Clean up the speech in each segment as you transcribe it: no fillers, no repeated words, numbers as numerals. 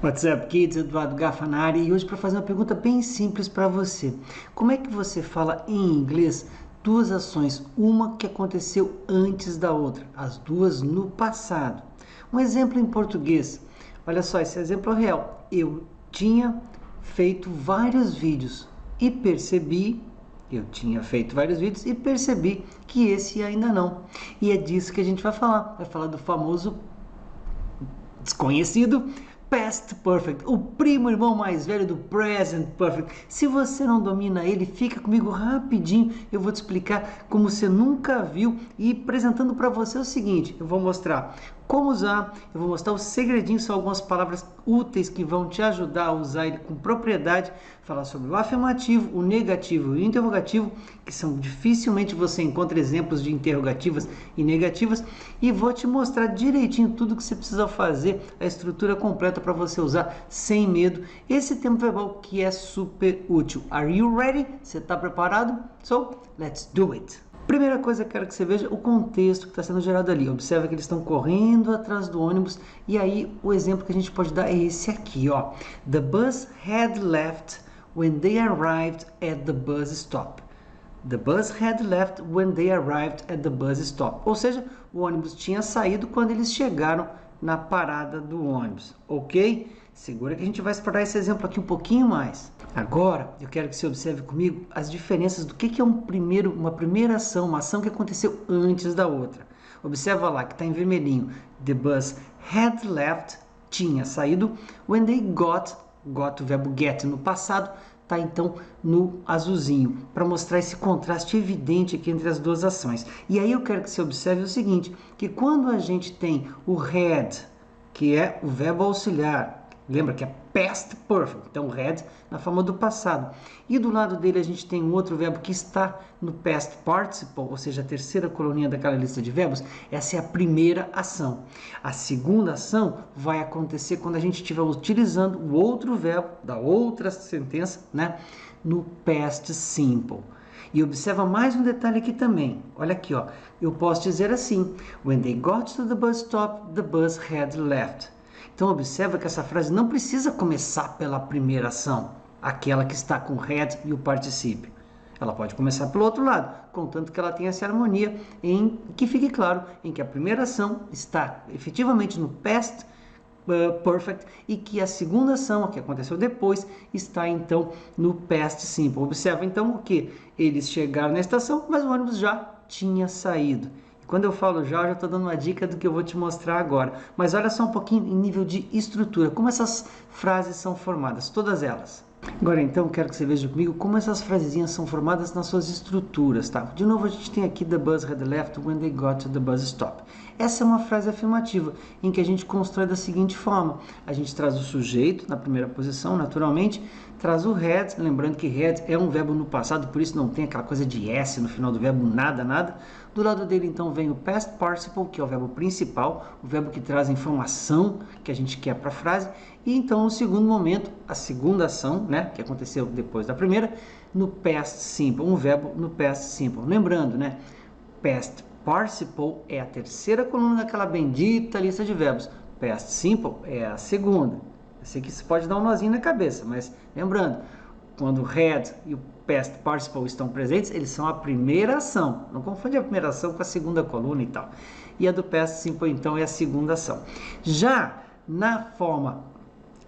What's up, kids? Eduardo Gafanari e hoje para fazer uma pergunta bem simples para você. Como é que você fala em inglês duas ações, uma que aconteceu antes da outra, as duas no passado? Um exemplo em português. Olha só, esse exemplo é real. Eu tinha feito vários vídeos e percebi que esse ainda não. E é disso que a gente vai falar. Vai falar do famoso desconhecido Past Perfect, o primo irmão mais velho do Present Perfect. Se você não domina ele, fica comigo rapidinho, eu vou te explicar como você nunca viu e apresentando para você o seguinte, eu vou mostrar como usar, eu vou mostrar os segredinhos, são algumas palavras úteis que vão te ajudar a usar ele com propriedade, falar sobre o afirmativo, o negativo e o interrogativo, que são dificilmente você encontra exemplos de interrogativas e negativas, e vou te mostrar direitinho tudo que você precisa fazer, a estrutura completa para você usar sem medo esse tempo verbal que é super útil. Are you ready? Você está preparado? So, let's do it! Primeira coisa, eu quero que você veja o contexto que está sendo gerado ali. Observa que eles estão correndo atrás do ônibus e aí o exemplo que a gente pode dar é esse aqui, ó. The bus had left when they arrived at the bus stop. The bus had left when they arrived at the bus stop. Ou seja, o ônibus tinha saído quando eles chegaram na parada do ônibus, ok? Segura que a gente vai explorar esse exemplo aqui um pouquinho mais. Agora, eu quero que você observe comigo as diferenças do que é uma primeira ação, uma ação que aconteceu antes da outra. Observa lá que está em vermelhinho. The bus had left, tinha saído. When they got o verbo get no passado, está então no azulzinho, para mostrar esse contraste evidente aqui entre as duas ações. E aí eu quero que você observe o seguinte, que quando a gente tem o had, que é o verbo auxiliar, lembra que é past perfect, então had na forma do passado. E do lado dele a gente tem um outro verbo que está no past participle, ou seja, a terceira coluninha daquela lista de verbos. Essa é a primeira ação. A segunda ação vai acontecer quando a gente estiver utilizando o outro verbo da outra sentença, né, no past simple. E observa mais um detalhe aqui também. Olha aqui, ó. Eu posso dizer assim: When they got to the bus stop, the bus had left. Então, observa que essa frase não precisa começar pela primeira ação, aquela que está com had e o particípio. Ela pode começar pelo outro lado, contanto que ela tenha essa harmonia, em que fique claro em que a primeira ação está efetivamente no past perfect e que a segunda ação, a que aconteceu depois, está então no past simple. Observa então o que? Eles chegaram na estação, mas o ônibus já tinha saído. Quando eu falo já estou dando uma dica do que eu vou te mostrar agora. Mas olha só um pouquinho em nível de estrutura, como essas frases são formadas, todas elas. Agora então, quero que você veja comigo como essas frasezinhas são formadas nas suas estruturas, tá? De novo, a gente tem aqui the bus had left when they got to the bus stop. Essa é uma frase afirmativa, em que a gente constrói da seguinte forma. A gente traz o sujeito na primeira posição, naturalmente, traz o had, lembrando que had é um verbo no passado, por isso não tem aquela coisa de S no final do verbo, nada, nada. Do lado dele, então, vem o past participle, que é o verbo principal, o verbo que traz a informação que a gente quer para a frase. E então, no segundo momento, a segunda ação, né, que aconteceu depois da primeira, no past simple, um verbo no past simple. Lembrando, né, past participle é a terceira coluna daquela bendita lista de verbos. Past simple é a segunda. Eu sei que isso pode dar um nozinho na cabeça, mas lembrando, quando o had e o past participle estão presentes, eles são a primeira ação. Não confunde a primeira ação com a segunda coluna e tal. E a do past simple, então, é a segunda ação. Já na forma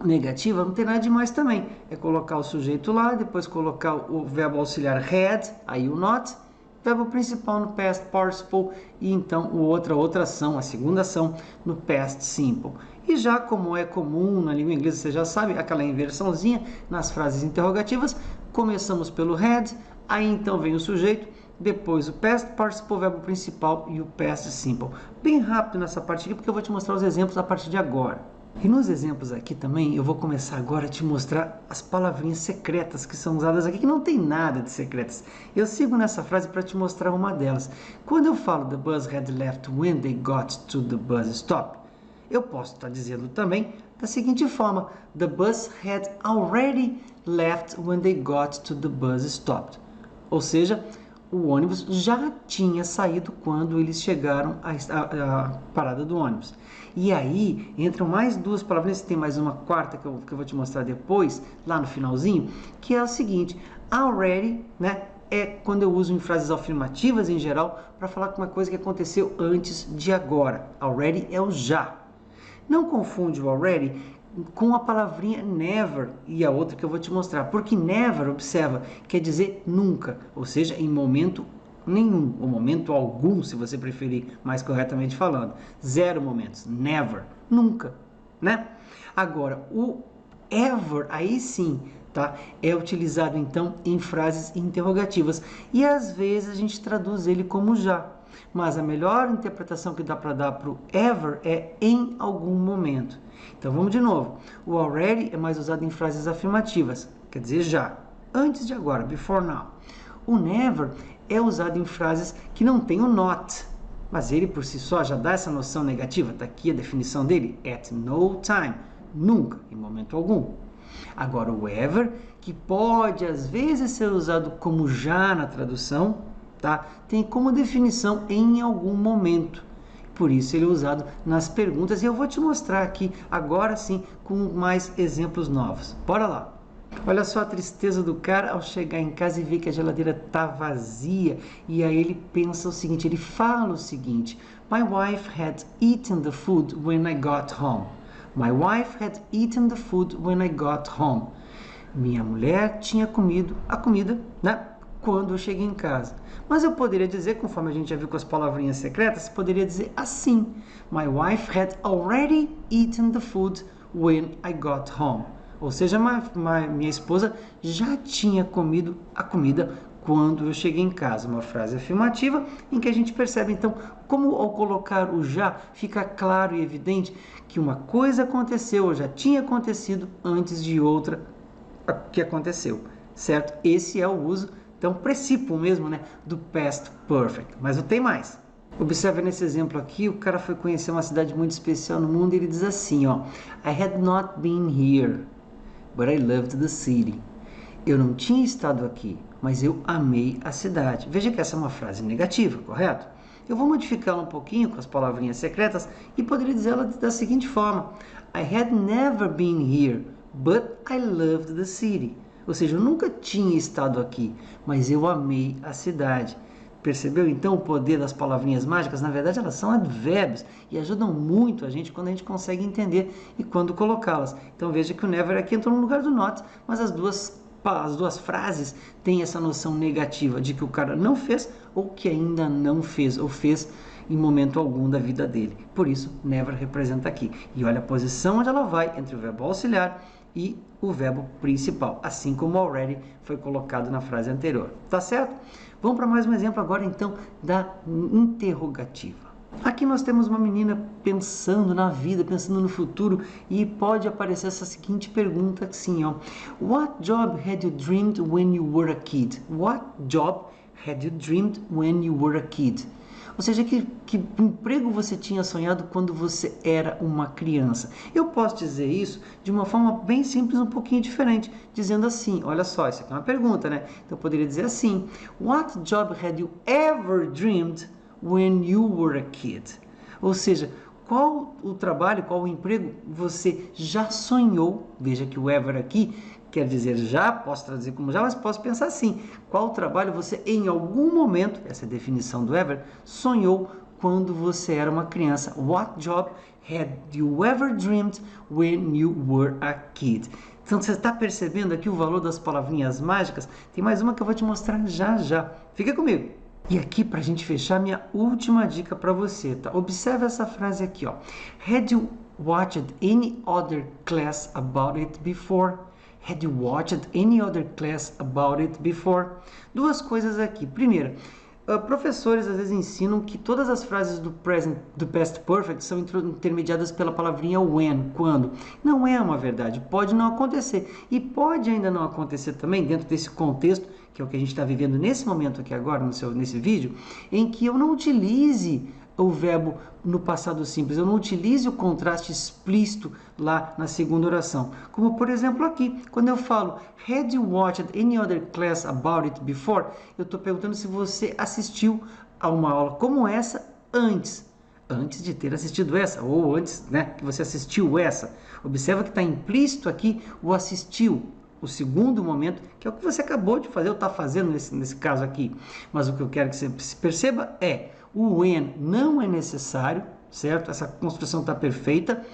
negativa, não tem nada demais também. É colocar o sujeito lá, depois colocar o verbo auxiliar had, aí o not, verbo principal no past participle e então outra ação, a segunda ação no past simple. E já como é comum na língua inglesa, você já sabe, aquela inversãozinha nas frases interrogativas, começamos pelo had, aí então vem o sujeito, depois o past participle, o verbo principal e o past simple. Bem rápido nessa parte aqui, porque eu vou te mostrar os exemplos a partir de agora. E nos exemplos aqui também, eu vou começar agora a te mostrar as palavrinhas secretas que são usadas aqui, que não tem nada de secretas. Eu sigo nessa frase para te mostrar uma delas. Quando eu falo the bus had left when they got to the bus stop, eu posso estar dizendo também da seguinte forma: the bus had already left when they got to the bus stop. Ou seja, o ônibus já tinha saído quando eles chegaram à parada do ônibus. E aí entram mais duas palavrinhas, tem mais uma quarta que eu vou te mostrar depois, lá no finalzinho, que é o seguinte: already, né? É quando eu uso em frases afirmativas em geral para falar com uma coisa que aconteceu antes de agora. Already é o já. Não confunde o already com a palavrinha never e a outra que eu vou te mostrar, porque never, observa, quer dizer nunca, ou seja, em momento nenhum, ou momento algum, se você preferir, mais corretamente falando. Zero momentos, never, nunca, né? Agora, o ever, aí sim, tá? É utilizado então em frases interrogativas e às vezes a gente traduz ele como já. Mas a melhor interpretação que dá para dar para o ever é em algum momento. Então vamos de novo. O already é mais usado em frases afirmativas, quer dizer já, antes de agora, before now. O never é usado em frases que não tem o not, mas ele por si só já dá essa noção negativa. Está aqui a definição dele: at no time, nunca, em momento algum. Agora o ever, que pode às vezes ser usado como já na tradução, tá? Tem como definição em algum momento. Por isso ele é usado nas perguntas e eu vou te mostrar aqui agora sim com mais exemplos novos. Bora lá! Olha só a tristeza do cara ao chegar em casa e ver que a geladeira tá vazia. E aí ele pensa o seguinte, ele fala o seguinte: My wife had eaten the food when I got home. My wife had eaten the food when I got home. Minha mulher tinha comido a comida, né, quando eu cheguei em casa. Mas eu poderia dizer, conforme a gente já viu com as palavrinhas secretas, poderia dizer assim: My wife had already eaten the food when I got home. Ou seja, minha esposa já tinha comido a comida quando eu cheguei em casa. Uma frase afirmativa em que a gente percebe, então, como ao colocar o já, fica claro e evidente que uma coisa aconteceu ou já tinha acontecido antes de outra que aconteceu, certo? Esse é o uso, então, precípio mesmo, né, do past perfect. Mas não tem mais. Observe nesse exemplo aqui, o cara foi conhecer uma cidade muito especial no mundo e ele diz assim, ó: I had not been here, but I loved the city. Eu não tinha estado aqui, mas eu amei a cidade. Veja que essa é uma frase negativa, correto? Eu vou modificá-la um pouquinho com as palavrinhas secretas e poderia dizê-la da seguinte forma: I had never been here, but I loved the city. Ou seja, eu nunca tinha estado aqui, mas eu amei a cidade. Percebeu então o poder das palavrinhas mágicas? Na verdade, elas são advérbios e ajudam muito a gente quando a gente consegue entender e quando colocá-las. Então veja que o never aqui entrou no lugar do not, mas as duas frases têm essa noção negativa de que o cara não fez ou que ainda não fez, ou fez em momento algum da vida dele. Por isso, never representa aqui. E olha a posição onde ela vai entre o verbo auxiliar e o verbo principal, assim como already foi colocado na frase anterior. Tá certo? Vamos para mais um exemplo agora, então, da interrogativa. Aqui nós temos uma menina pensando na vida, pensando no futuro, e pode aparecer essa seguinte pergunta assim, ó: What job had you dreamed when you were a kid? What job had you dreamed when you were a kid? Ou seja, que emprego você tinha sonhado quando você era uma criança? Eu posso dizer isso de uma forma bem simples, um pouquinho diferente, dizendo assim, olha só, isso aqui é uma pergunta, né? Então eu poderia dizer assim: What job had you ever dreamed when you were a kid? Ou seja, qual o trabalho, qual o emprego você já sonhou? Veja que o ever aqui quer dizer já, posso traduzir como já, mas posso pensar assim: qual trabalho você em algum momento, essa é a definição do ever, sonhou quando você era uma criança? What job had you ever dreamed when you were a kid? Então você está percebendo aqui o valor das palavrinhas mágicas? Tem mais uma que eu vou te mostrar já já. Fica comigo! E aqui, para a gente fechar, minha última dica para você, tá? Observe essa frase aqui, ó: Had you watched any other class about it before? Had you watched any other class about it before? Duas coisas aqui. Primeira, professores às vezes ensinam que todas as frases do past perfect são intermediadas pela palavrinha when, quando. Não é uma verdade, pode não acontecer. E pode ainda não acontecer também dentro desse contexto, que é o que a gente está vivendo nesse momento aqui agora, nesse vídeo, em que eu não utilize o verbo no passado simples. Eu não utilize o contraste explícito lá na segunda oração. Como, por exemplo, aqui, quando eu falo Had you watched any other class about it before? Eu estou perguntando se você assistiu a uma aula como essa antes de ter assistido essa, ou antes, né, que você assistiu essa. Observa que está implícito aqui o assistiu, o segundo momento, que é o que você acabou de fazer, ou está fazendo nesse caso aqui. Mas o que eu quero que você perceba é, o when não é necessário, certo? Essa construção está perfeita.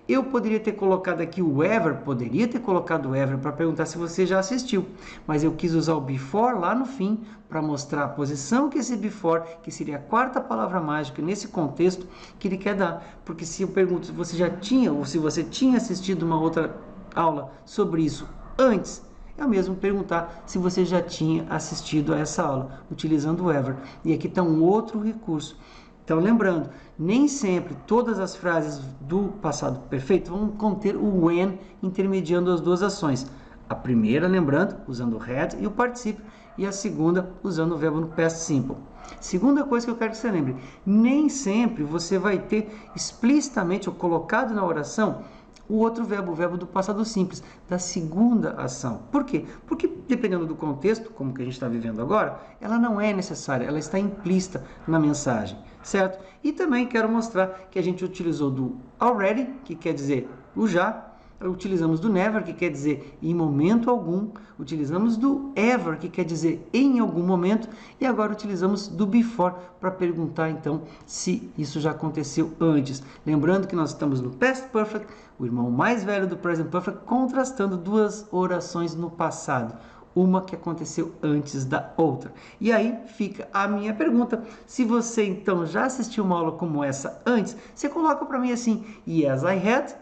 Eu poderia ter colocado aqui o ever, poderia ter colocado o ever para perguntar se você já assistiu, mas eu quis usar o before lá no fim para mostrar a posição que esse before, que seria a quarta palavra mágica nesse contexto que ele quer dar. Porque se eu pergunto se você já tinha ou se você tinha assistido uma outra aula sobre isso antes, é o mesmo perguntar se você já tinha assistido a essa aula, utilizando o ever. E aqui está um outro recurso. Então, lembrando, nem sempre todas as frases do passado perfeito vão conter o when intermediando as duas ações. A primeira, lembrando, usando o had e o particípio, e a segunda, usando o verbo no past simple. Segunda coisa que eu quero que você lembre, nem sempre você vai ter explicitamente ou colocado na oração o outro verbo, o verbo do passado simples, da segunda ação. Por quê? Porque dependendo do contexto, como que a gente está vivendo agora, ela não é necessária, ela está implícita na mensagem, certo? E também quero mostrar que a gente utilizou do already, que quer dizer o já, utilizamos do never, que quer dizer em momento algum, utilizamos do ever, que quer dizer em algum momento, e agora utilizamos do before para perguntar então se isso já aconteceu antes. Lembrando que nós estamos no past perfect, o irmão mais velho do present perfect, contrastando duas orações no passado, uma que aconteceu antes da outra. E aí fica a minha pergunta, se você então já assistiu uma aula como essa antes, você coloca para mim assim, yes I had,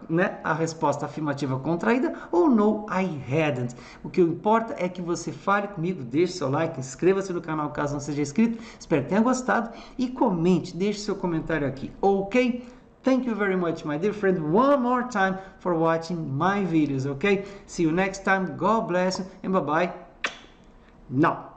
né, a resposta afirmativa contraída, ou no, I hadn't. O que importa é que você fale comigo, deixe seu like, inscreva-se no canal caso não seja inscrito, espero que tenha gostado, e comente, deixe seu comentário aqui, ok? Thank you very much, my dear friend, one more time for watching my videos, okay? See you next time, God bless you, and bye-bye. Now.